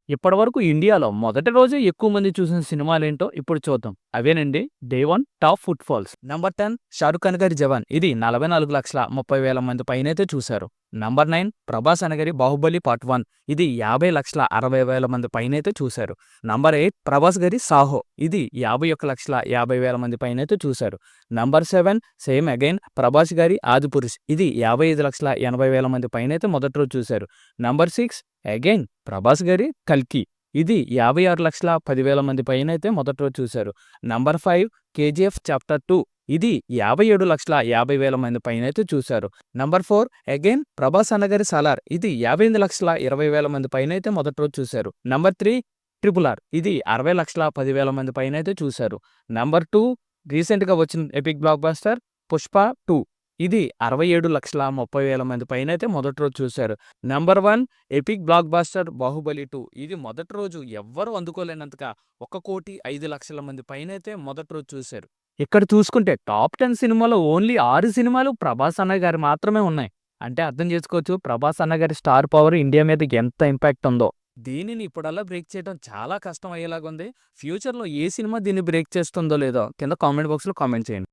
ఇప్పటివరకు ఇండియాలో మొదటి రోజే ఎక్కువ మంది చూసిన సినిమాలేంటో ఇప్పుడు చూద్దాం. అవేనండి day 1 top footfalls. Number 10 Shahrukh Khan గారి 'జవాన్' ఇది 44,30,000 మంది పైనైతే చూశారు. నంబర్ 9 ప్రభాస్ అన్న గారి 'బాహుబలి పార్ట్ 1' ఇది 50,60,000 మంది పైనైతే చూశారు. నంబర్ 8 ప్రభాస్ గారి 'సాహో' ఇది 51,50,000 మంది పైనైతే చూశారు. నంబర్ 7 సేమ్ అగైన్ ప్రభాస్ గారి 'ఆదిపురుష్' ఇది 55,80,000 మంది పైనైతే మొదటి రోజు చూశారు. నంబర్ 6 అగైన్ ప్రభాస్ గారి 'కల్కి' ఇది 56,10,000 మంది పైనైతే మొదటి రోజు చూశారు. నంబర్ 5 కేజీఎఫ్ చాప్టర్ 2 ఇది 57,50,000 మంది పైనైతే చూశారు. నంబర్ 4 అగైన్ ప్రభాస్ అన్నగారి 'సాలార్' ఇది 58,20,000 మంది పైనైతే మొదటి రోజు చూశారు. నంబర్ 3 ట్రిపుల్ ఆర్ ఇది 60,10,000 మంది పైనైతే చూశారు. నంబర్ 2 రీసెంట్‌గా వచ్చిన ఎపిక్ బ్లాక్ బస్టర్ 'పుష్ప 2' ఇది 67,30,000 మంది పైనైతే మొదటి రోజు చూశారు. Number 1 epic block buster 'Baahubali 2' ఇది మొదటి రోజు ఎవ్వరూ అందుకోలేనంతగా 1,05,00,000 మంది పైనైతే మొదటి రోజు చూశారు. ఇక్కడ చూసుకుంటే టాప్ 10 సినిమాలో ఓన్లీ 6 సినిమాలు ప్రభాస్ అన్న గారి మాత్రమే ఉన్నాయి. అంటే అర్థం చేసుకోవచ్చు ప్రభాస్ అన్న గారి స్టార్ పవర్ ఇండియా మీద ఎంత ఇంపాక్ట్ ఉందో. దీనిని ఇప్పుడల్లా బ్రేక్ చేయడం చాలా కష్టం అయ్యేలాగుంది. ఫ్యూచర్‌లో ఏ సినిమా దీన్ని బ్రేక్ చేస్తుందో లేదో కింద కామెంట్ బాక్స్‌లో కామెంట్ చేయండి.